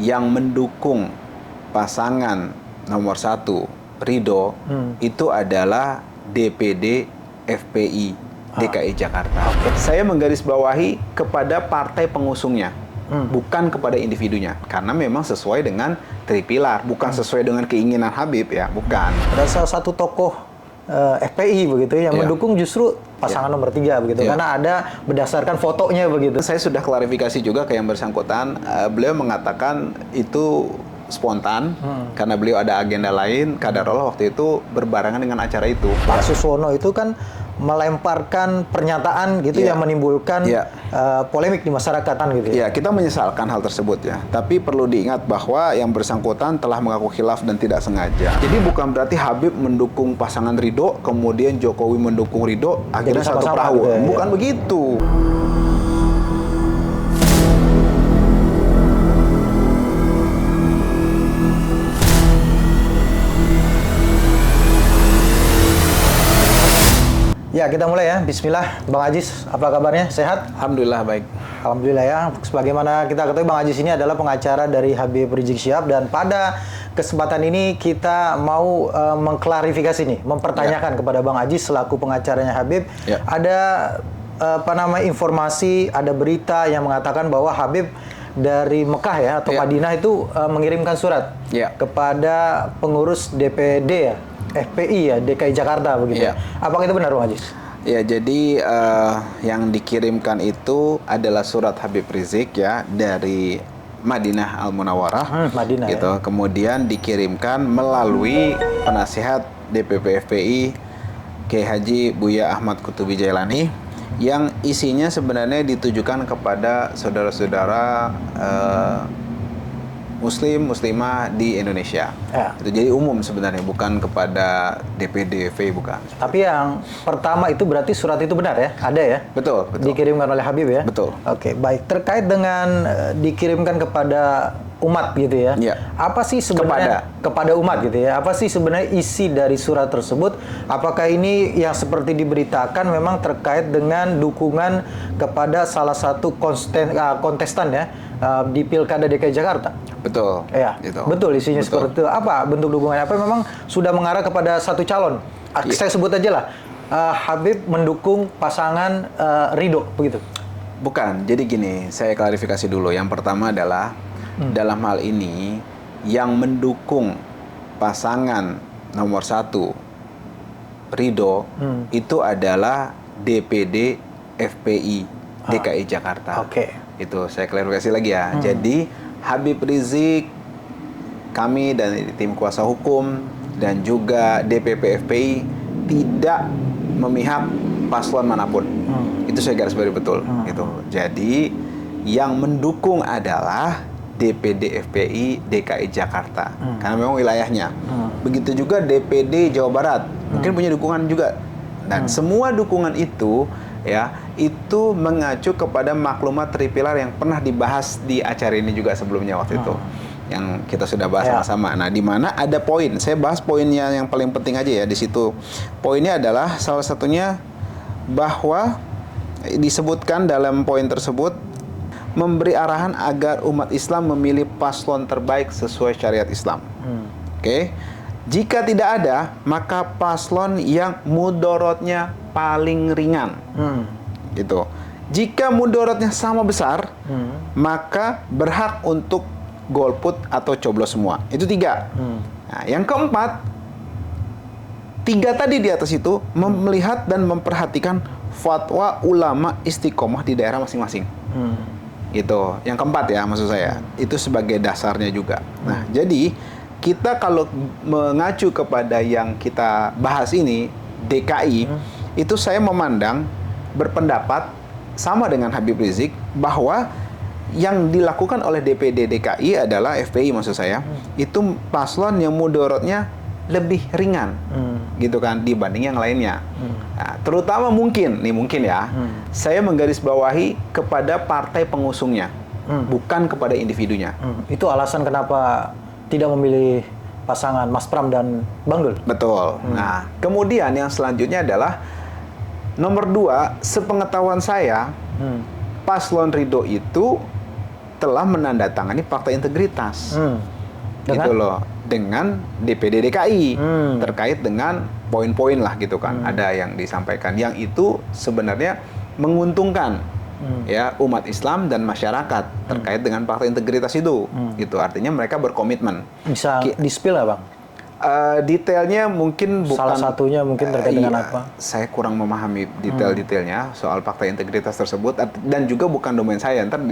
yang mendukung pasangan nomor 1 Ridho itu adalah DPD FPI DKI Jakarta. Saya menggarisbawahi kepada partai pengusungnya, bukan kepada individunya, karena memang sesuai dengan tripilar, bukan sesuai dengan keinginan Habib ya, bukan. Ada salah satu tokoh FPI begitu yang mendukung justru pasangan nomor 3 begitu, karena ada berdasarkan fotonya begitu. Saya sudah klarifikasi juga ke yang bersangkutan, beliau mengatakan itu spontan karena beliau ada agenda lain, kadarullah waktu itu berbarengan dengan acara itu. Pak Suswono itu kan melemparkan pernyataan gitu yang menimbulkan polemik di masyarakat kan gitu. Ya, kita menyesalkan hal tersebut ya. Tapi perlu diingat bahwa yang bersangkutan telah mengaku khilaf dan tidak sengaja. Jadi bukan berarti Habib mendukung pasangan Ridho, kemudian Jokowi mendukung Ridho, akhirnya satu perahu. Gitu, bukan begitu. Ya, kita mulai ya. Bismillah. Bang Ajis, apa kabarnya? Sehat? Alhamdulillah baik. Alhamdulillah ya. Sebagaimana kita ketahui, Bang Ajis ini adalah pengacara dari Habib Rizik Syihab, dan pada kesempatan ini kita mau mengklarifikasi nih, mempertanyakan kepada Bang Ajis selaku pengacaranya Habib. Ada informasi, ada berita yang mengatakan bahwa Habib dari Mekah ya atau Madinah itu mengirimkan surat kepada pengurus DPD ya, FPI ya, DKI Jakarta begitu. Apakah itu benar, Bang Ajis? Ya, jadi yang dikirimkan itu adalah surat Habib Rizik ya dari Madinah Al-Munawwarah. Madinah gitu. Kemudian dikirimkan melalui penasihat DPP FPI Kiai Haji Buya Ahmad Kutubi Jailani, yang isinya sebenarnya ditujukan kepada saudara-saudara Muslim, Muslimah di Indonesia. Itu jadi umum sebenarnya, bukan kepada DPD, FPI, bukan. Tapi yang pertama itu berarti surat itu benar ya? Ada ya? Betul. Dikirimkan oleh Habib ya? Betul. Oke, baik. Terkait dengan dikirimkan kepada umat gitu ya? Apa sih sebenarnya kepada umat gitu ya? Apa sih sebenarnya isi dari surat tersebut? Apakah ini yang seperti diberitakan memang terkait dengan dukungan kepada salah satu kontestan ya di Pilkada DKI Jakarta? Betul. Ya, gitu. Betul isinya seperti itu. Apa bentuk dukungannya? Apa memang sudah mengarah kepada satu calon? Saya sebut aja lah, Habib mendukung pasangan Ridho, begitu? Bukan. Jadi gini, saya klarifikasi dulu. Yang pertama adalah dalam hal ini yang mendukung pasangan nomor 1 Ridho itu adalah DPD FPI DKI Jakarta. Itu saya klarifikasi lagi ya. Jadi Habib Rizik, kami dan tim kuasa hukum dan juga DPP FPI tidak memihak paslon manapun. Itu saya garis bawahi betul. Gitu. Jadi yang mendukung adalah DPD FPI DKI Jakarta, karena memang wilayahnya. Begitu juga DPD Jawa Barat, mungkin punya dukungan juga. Dan semua dukungan itu ya, itu mengacu kepada maklumat tripilar yang pernah dibahas di acara ini juga sebelumnya waktu itu, yang kita sudah bahas sama-sama. Nah, di mana ada poin, saya bahas poinnya yang paling penting aja ya di situ. Poinnya adalah salah satunya bahwa disebutkan dalam poin tersebut memberi arahan agar umat Islam memilih paslon terbaik sesuai syariat Islam. Jika tidak ada, maka paslon yang mudorotnya paling ringan. Gitu. Jika mudorotnya sama besar, maka berhak untuk golput atau coblos semua. Itu 3. Nah, yang keempat, 3 tadi di atas itu melihat dan memperhatikan fatwa ulama istiqomah di daerah masing-masing. Gitu. Yang keempat ya, maksud saya. Itu sebagai dasarnya juga. Nah, jadi kita kalau mengacu kepada yang kita bahas ini, DKI, itu saya memandang, berpendapat sama dengan Habib Rizik, bahwa yang dilakukan oleh DPD DKI adalah FPI maksud saya, itu paslon yang mudorotnya lebih ringan, gitu kan, dibanding yang lainnya. Nah, terutama mungkin ya, saya menggarisbawahi kepada partai pengusungnya, bukan kepada individunya. Itu alasan kenapa tidak memilih pasangan Mas Pram dan Bang Dul? Betul. Nah, kemudian yang selanjutnya adalah nomor 2, sepengetahuan saya, paslon Ridho itu telah menandatangani fakta integritas. Gitu loh, dengan DPD DKI terkait dengan poin-poin lah gitu kan. Ada yang disampaikan yang itu sebenarnya menguntungkan ya umat Islam dan masyarakat terkait dengan fakta integritas itu. Gitu. Artinya mereka berkomitmen. Bisa di-spill nggak, Bang? Detailnya mungkin bukan, salah satunya mungkin terkait dengan apa? Saya kurang memahami detail-detailnya soal fakta integritas tersebut, dan juga bukan domain saya. Ntar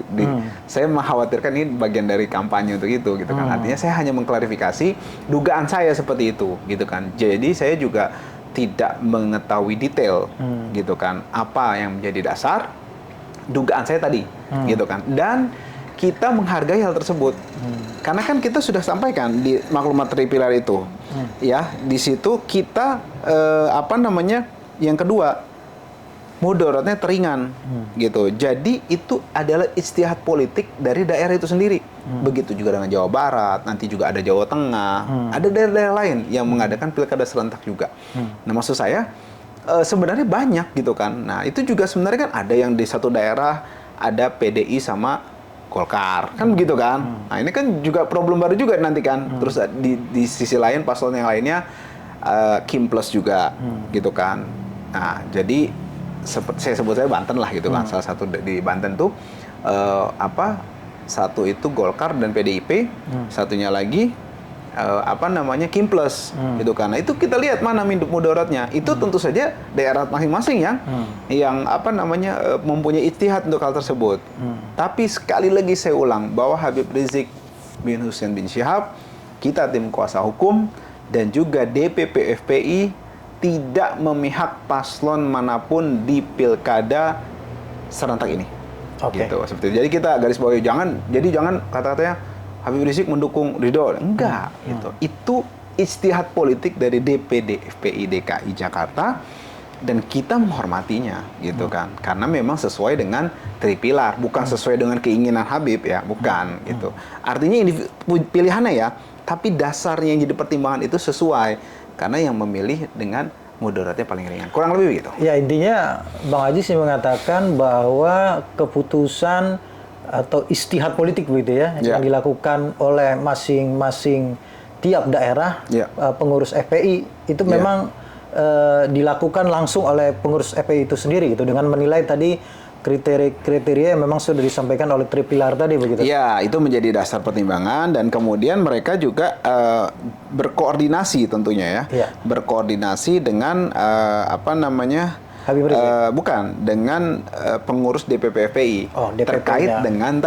saya mengkhawatirkan ini bagian dari kampanye untuk itu gitu kan. Artinya saya hanya mengklarifikasi dugaan saya seperti itu gitu kan. Jadi saya juga tidak mengetahui detail gitu kan apa yang menjadi dasar dugaan saya tadi gitu kan. Dan kita menghargai hal tersebut. Karena kan kita sudah sampaikan di maklumat 3 pilar itu. Ya, di situ kita yang kedua, mudaratnya teringan gitu. Jadi itu adalah ijtihad politik dari daerah itu sendiri. Begitu juga dengan Jawa Barat, nanti juga ada Jawa Tengah, ada daerah-daerah lain yang mengadakan pilkada serentak juga. Nah, maksud saya sebenarnya banyak gitu kan. Nah, itu juga sebenarnya kan ada yang di satu daerah ada PDI sama Golkar, kan begitu kan? Nah, ini kan juga problem baru juga nanti kan. Terus di sisi lain paslon yang lainnya Kim Plus juga, gitu kan. Nah, jadi saya sebut saya Banten lah gitu kan. Salah satu di Banten tuh satu itu Golkar dan PDIP, satunya lagi Kim Plus, gitu kan. Nah, itu kita lihat mana mudaratnya. Itu tentu saja daerah masing-masing yang mempunyai ijtihad untuk hal tersebut. Tapi sekali lagi saya ulang bahwa Habib Rizik bin Hussein bin Syihab, kita tim kuasa hukum dan juga DPP FPI tidak memihak paslon manapun di pilkada serentak ini. Gitu, seperti itu. Jadi kita garis bawahi, jangan kata-katanya Habib Rizik mendukung Ridho, enggak gitu. Itu ijtihad politik dari DPD FPI DKI Jakarta dan kita menghormatinya gitu kan. Karena memang sesuai dengan 3 pilar, bukan sesuai dengan keinginan Habib ya, bukan gitu. Artinya ini pilihannya ya, tapi dasarnya yang jadi pertimbangan itu sesuai karena yang memilih dengan mudaratnya paling ringan. Kurang lebih begitu. Ya, intinya Bang Haji sih mengatakan bahwa keputusan atau istihad politik begitu ya, yang dilakukan oleh masing-masing tiap daerah pengurus FPI itu memang dilakukan langsung oleh pengurus FPI itu sendiri gitu, dengan menilai tadi kriteria yang memang sudah disampaikan oleh 3 pilar tadi begitu. Ya, itu menjadi dasar pertimbangan dan kemudian mereka juga berkoordinasi tentunya ya. Berkoordinasi dengan Habib Rizik? Bukan, dengan pengurus DPP FPI. Terkait dengan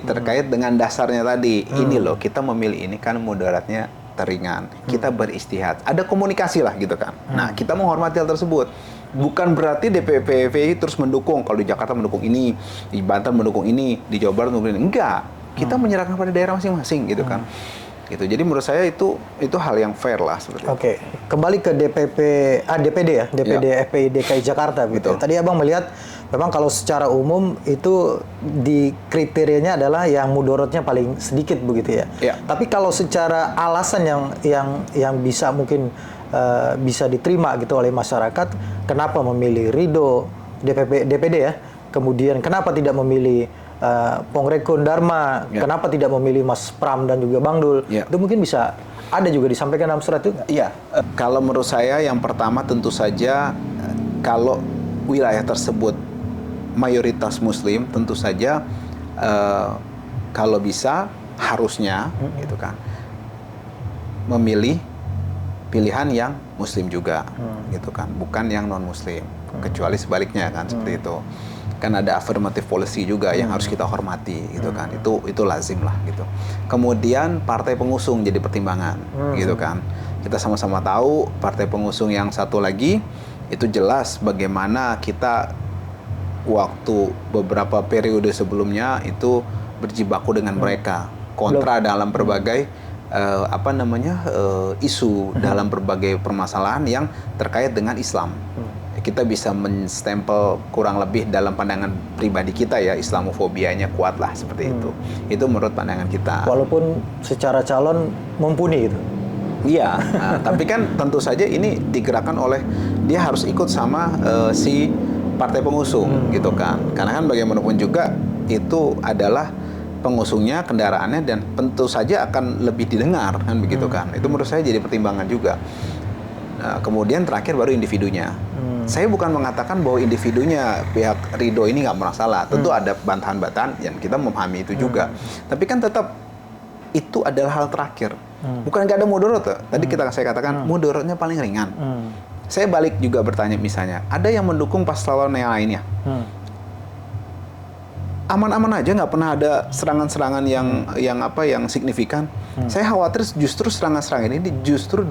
terkait dengan dasarnya tadi. Ini loh, kita memilih ini kan mudaratnya teringan. Kita beristihad. Ada komunikasi lah gitu kan. Nah, kita menghormati hal tersebut. Bukan berarti DPP FPI terus mendukung. Kalau di Jakarta mendukung ini, di Banten mendukung ini, di Jawa Barat mendukung ini. Enggak. Kita menyerahkan pada daerah masing-masing gitu kan. Gitu. Jadi menurut saya itu hal yang fair lah seperti itu. Kembali ke DPD ya, DPD FPI DKI Jakarta gitu. Tadi Abang melihat memang kalau secara umum itu di kriterianya adalah yang mudaratnya paling sedikit begitu ya. Tapi kalau secara alasan yang bisa mungkin bisa diterima gitu oleh masyarakat, kenapa memilih Ridho DPD ya? Kemudian kenapa tidak memilih Pongrekun Dharma, kenapa tidak memilih Mas Pram dan juga Bang Dul? Itu mungkin bisa ada juga disampaikan dalam surat itu nggak? Iya, kalau menurut saya yang pertama tentu saja kalau wilayah tersebut mayoritas Muslim, tentu saja kalau bisa harusnya gitu kan memilih pilihan yang Muslim juga gitu kan, bukan yang non Muslim, kecuali sebaliknya kan seperti itu. Kan ada affirmative policy juga yang harus kita hormati gitu kan, itu lazim lah gitu. Kemudian partai pengusung jadi pertimbangan gitu kan. Kita sama-sama tahu partai pengusung yang satu lagi itu jelas bagaimana kita waktu beberapa periode sebelumnya itu berjibaku dengan mereka, kontra dalam berbagai isu, dalam berbagai permasalahan yang terkait dengan Islam. Kita bisa menstempel kurang lebih dalam pandangan pribadi kita ya, Islamofobianya kuat lah seperti itu. Itu menurut pandangan kita. Walaupun secara calon mumpuni gitu. Iya, tapi kan tentu saja ini digerakkan oleh dia harus ikut sama si partai pengusung gitu kan. Karena kan bagaimanapun juga itu adalah pengusungnya, kendaraannya, dan tentu saja akan lebih didengar kan begitu kan. Itu menurut saya jadi pertimbangan juga. Nah, kemudian terakhir baru individunya. Saya bukan mengatakan bahwa individunya pihak Ridho ini nggak masalah. Tentu ada bantahan-bantahan yang kita memahami itu juga. Tapi kan tetap itu adalah hal terakhir. Bukan nggak ada mudarat. Tadi saya katakan mudaratnya paling ringan. Saya balik juga bertanya, misalnya ada yang mendukung paslon yang lainnya. Aman-aman aja, nggak pernah ada serangan-serangan yang signifikan. Saya khawatir justru serangan-serangan ini justru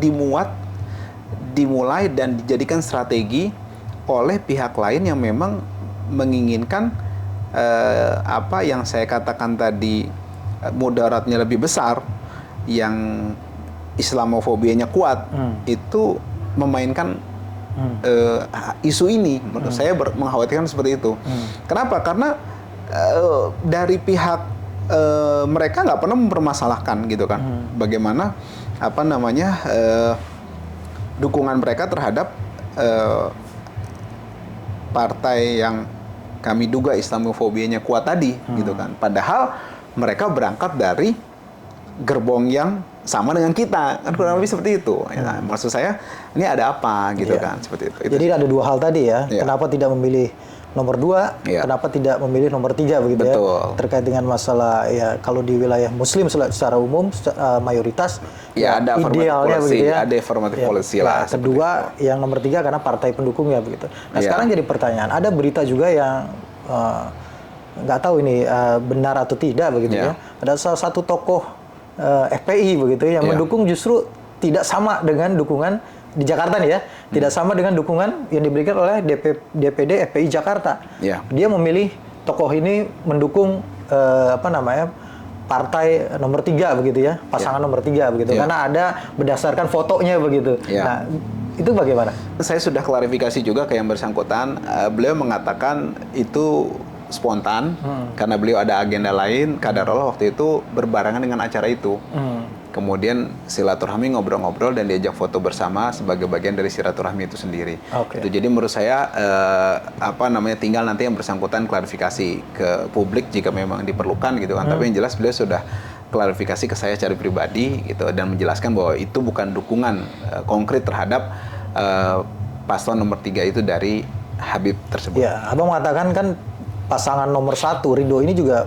dimulai dan dijadikan strategi oleh pihak lain yang memang menginginkan apa yang saya katakan tadi, mudaratnya lebih besar, yang Islamofobianya kuat, itu memainkan isu ini. Menurut saya mengkhawatirkan seperti itu. Kenapa? Karena dari pihak mereka nggak pernah mempermasalahkan gitu kan, bagaimana dukungan mereka terhadap partai yang kami duga Islamofobianya kuat tadi, gitu kan. Padahal mereka berangkat dari gerbong yang sama dengan kita, kan kurang lebih seperti itu. Ya, maksud saya ini ada apa, gitu kan, seperti itu. Jadi ada dua hal tadi ya. Kenapa tidak memilih nomor 2, kenapa tidak memilih nomor 3 begitu. Betul. Ya, terkait dengan masalah ya kalau di wilayah Muslim secara umum mayoritas ada idealnya begitu ya. Ada affirmative policy lah. Kedua yang nomor 3 karena partai pendukungnya begitu. Nah sekarang jadi pertanyaan, ada berita juga yang nggak tahu ini benar atau tidak begitu ya. Ada salah satu tokoh FPI begitu yang mendukung justru tidak sama dengan dukungan di Jakarta nih ya, tidak sama dengan dukungan yang diberikan oleh DPD FPI Jakarta. Dia memilih tokoh ini mendukung partai nomor 3 begitu ya, pasangan nomor 3 begitu, karena ada berdasarkan fotonya begitu. Nah, itu bagaimana? Saya sudah klarifikasi juga ke yang bersangkutan. Beliau mengatakan itu spontan karena beliau ada agenda lain. Kadarullah waktu itu berbarengan dengan acara itu. Kemudian silaturahmi, ngobrol-ngobrol dan diajak foto bersama sebagai bagian dari silaturahmi itu sendiri. Itu jadi menurut saya tinggal nanti yang bersangkutan klarifikasi ke publik jika memang diperlukan gitu kan. Tapi yang jelas beliau sudah klarifikasi ke saya secara pribadi gitu dan menjelaskan bahwa itu bukan dukungan konkret terhadap paslon nomor 3 itu dari Habib tersebut. Ya, Abang mengatakan kan pasangan nomor 1 Ridho ini juga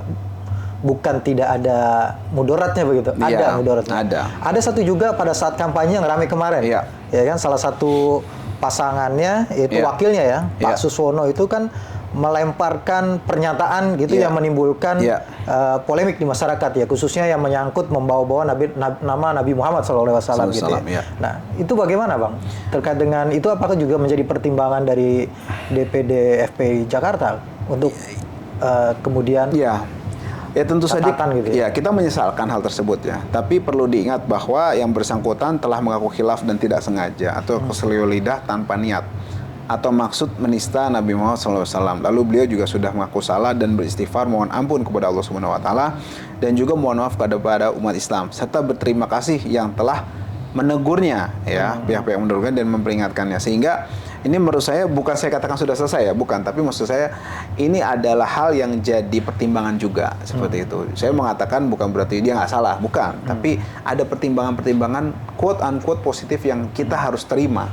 bukan tidak ada mudaratnya begitu. Ada mudaratnya. Ada satu juga pada saat kampanye yang ramai kemarin. Ya kan, salah satu pasangannya yaitu wakilnya ya, Pak Suswono itu kan melemparkan pernyataan gitu yang menimbulkan polemik di masyarakat ya, khususnya yang menyangkut membawa-bawa nama Nabi Muhammad SAW gitu ya. Nah, itu bagaimana Bang? Terkait dengan itu apakah juga menjadi pertimbangan dari DPD FPI Jakarta untuk kemudian ya tentu saja gitu ya. Kita menyesalkan hal tersebut ya. Tapi perlu diingat bahwa yang bersangkutan telah mengaku khilaf dan tidak sengaja atau keselio lidah tanpa niat atau maksud menista Nabi Muhammad SAW. Lalu beliau juga sudah mengaku salah dan beristighfar mohon ampun kepada Allah Subhanahu Wa Taala dan juga mohon maaf kepada umat Islam serta berterima kasih yang telah menegurnya ya, pihak-pihak menegurnya dan memperingatkannya. Sehingga ini menurut saya bukan saya katakan sudah selesai ya, bukan, tapi maksud saya ini adalah hal yang jadi pertimbangan juga seperti itu. Saya mengatakan bukan berarti dia nggak salah, bukan, tapi ada pertimbangan-pertimbangan quote unquote positif yang kita harus terima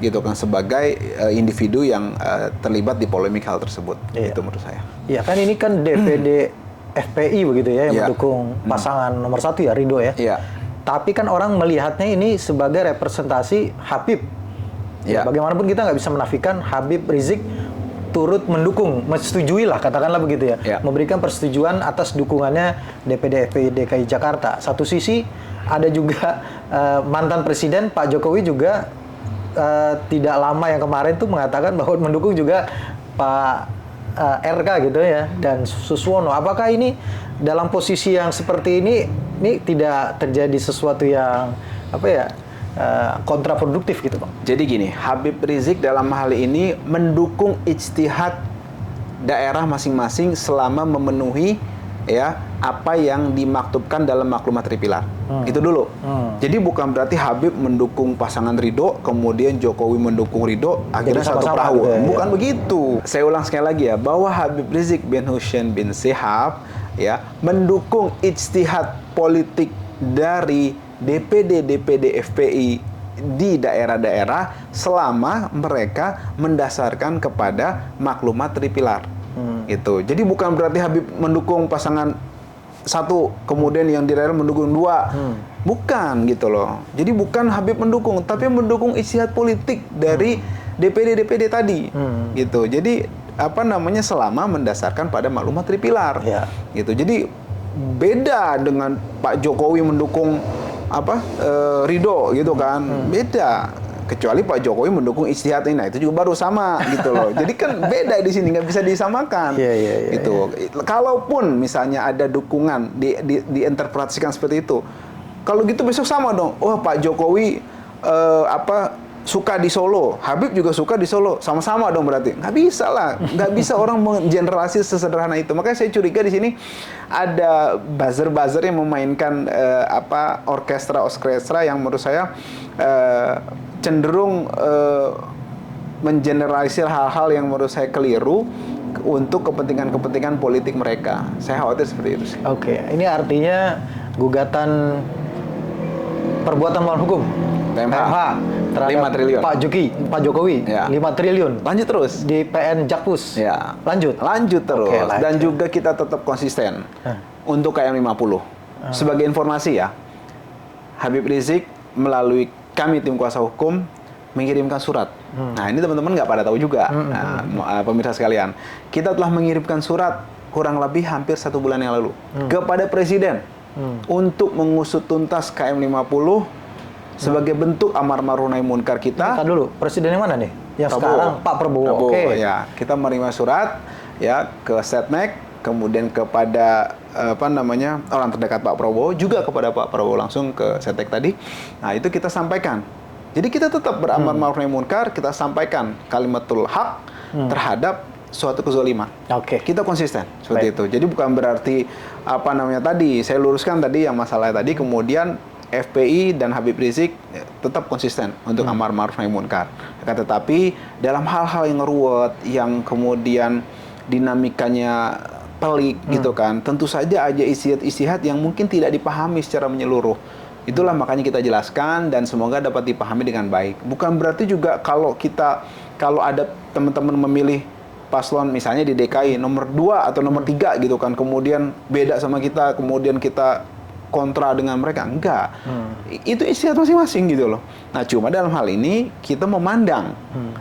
gitu kan sebagai individu yang terlibat di polemik hal tersebut. Itu menurut saya. Iya kan, ini kan DPD FPI begitu ya yang mendukung pasangan nomor 1 ya, Ridho ya. Tapi kan orang melihatnya ini sebagai representasi Habib. Bagaimanapun kita nggak bisa menafikan Habib Rizik turut mendukung, menyetujui lah katakanlah begitu ya, memberikan persetujuan atas dukungannya DPD FPI DKI Jakarta. Satu sisi ada juga mantan presiden Pak Jokowi juga tidak lama yang kemarin tuh mengatakan bahwa mendukung juga Pak RK gitu ya dan Suswono. Apakah ini dalam posisi yang seperti ini tidak terjadi sesuatu yang kontraproduktif gitu Bang? Jadi gini, Habib Rizik dalam hal ini mendukung ijtihad daerah masing-masing selama memenuhi ya apa yang dimaktubkan dalam maklumat Tripilar. Itu dulu. Jadi bukan berarti Habib mendukung pasangan Ridho, kemudian Jokowi mendukung Ridho, akhirnya satu perahu. Bukan begitu. Saya ulang sekali lagi ya, bahwa Habib Rizik bin Husain bin Shihab ya mendukung ijtihad politik dari DPD FPI di daerah-daerah selama mereka mendasarkan kepada maklumat tripilar. Gitu. Jadi bukan berarti Habib mendukung pasangan satu, kemudian yang di daerah mendukung dua. Bukan gitu loh. Jadi bukan Habib mendukung, tapi mendukung ijtihad politik dari DPD tadi. Gitu. Jadi selama mendasarkan pada maklumat tripilar. Gitu. Jadi beda dengan Pak Jokowi mendukung Ridho gitu kan. Beda. Kecuali Pak Jokowi mendukung ijtihad ini, nah itu juga baru sama gitu loh. Jadi kan beda di sini, nggak bisa disamakan. Gitu. Kalaupun misalnya ada dukungan diinterpretasikan seperti itu, kalau gitu besok sama dong. Oh Pak Jokowi suka di Solo, Habib juga suka di Solo, sama-sama dong berarti. Nggak bisa lah, nggak bisa orang menggeneralisir sesederhana itu. Makanya saya curiga di sini ada buzzer-buzzer yang memainkan orkestra yang menurut saya cenderung mengeneralisir hal-hal yang menurut saya keliru untuk kepentingan politik mereka. Saya khawatir seperti itu sih. Oke, ini artinya gugatan perbuatan melawan hukum PMH terhadap 5 triliun. Pak Jokowi 5 triliun. Lanjut terus Di PN Jakpus. Lanjut terus. Dan juga kita tetap konsisten untuk KM 50. Sebagai informasi ya, Habib Rizik melalui kami tim kuasa hukum mengirimkan surat. Nah ini teman-teman nggak pada tahu juga, pemirsa sekalian. Kita telah mengirimkan surat kurang lebih hampir 1 bulan yang lalu kepada Presiden untuk mengusut tuntas KM 50 sebagai bentuk amar ma'ruf nahi munkar kita. Dulu, Presiden yang mana nih? Yang sekarang Pak Prabowo. Ya, kita menerima surat ya ke Setnek, kemudian kepada orang terdekat Pak Prabowo, juga kepada Pak Prabowo langsung ke Setnek tadi. Nah, itu kita sampaikan. Jadi kita tetap beramar ma'ruf nahi munkar, kita sampaikan kalimatul haq terhadap suatu kezaliman. Kita konsisten seperti itu. Jadi bukan berarti tadi saya luruskan tadi yang masalah tadi, kemudian FPI dan Habib Rizik tetap konsisten untuk amar ma'ruf nahi munkar. Tetapi dalam hal-hal yang ruwet, yang kemudian dinamikanya pelik gitu kan, tentu saja ada ijtihad yang mungkin tidak dipahami secara menyeluruh. Itulah makanya kita jelaskan dan semoga dapat dipahami dengan baik. Bukan berarti juga kalau ada teman-teman memilih paslon misalnya di DKI nomor 2 atau nomor 3 gitu kan, kemudian beda sama kita, kemudian kita kontra dengan mereka, enggak. Itu ijtihad masing-masing gitu loh. Nah, cuma dalam hal ini kita memandang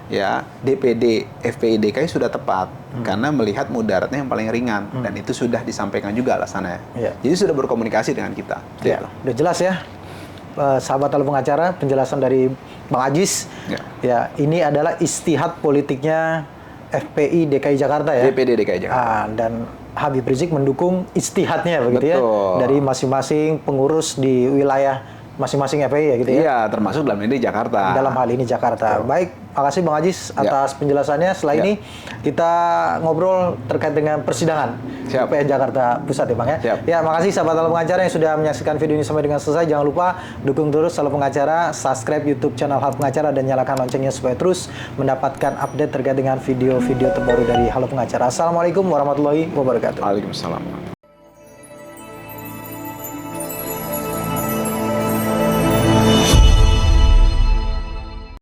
ya DPD FPI DKI sudah tepat karena melihat mudaratnya yang paling ringan dan itu sudah disampaikan juga alasannya. Jadi sudah berkomunikasi dengan kita. Udah jelas ya. Sahabat Halo Pengacara, penjelasan dari Bang Ajis. Ya, ini adalah ijtihad politiknya FPI DKI Jakarta ya. DPD DKI Jakarta. Dan Habib Rizik mendukung ijtihadnya begitu ya, dari masing-masing pengurus di wilayah masing-masing FPI ya gitu ya. Iya, termasuk dalam ini Jakarta. Dalam hal ini Jakarta. Baik, makasih Bang Ajis atas penjelasannya. Setelah ini kita ngobrol terkait dengan persidangan PN Jakarta Pusat ya Bang ya. Ya, makasih sahabat Halo Pengacara yang sudah menyaksikan video ini sampai dengan selesai. Jangan lupa dukung terus Halo Pengacara, subscribe YouTube channel Halo Pengacara dan nyalakan loncengnya supaya terus mendapatkan update terkait dengan video-video terbaru dari Halo Pengacara. Assalamualaikum warahmatullahi wabarakatuh. Waalaikumsalam.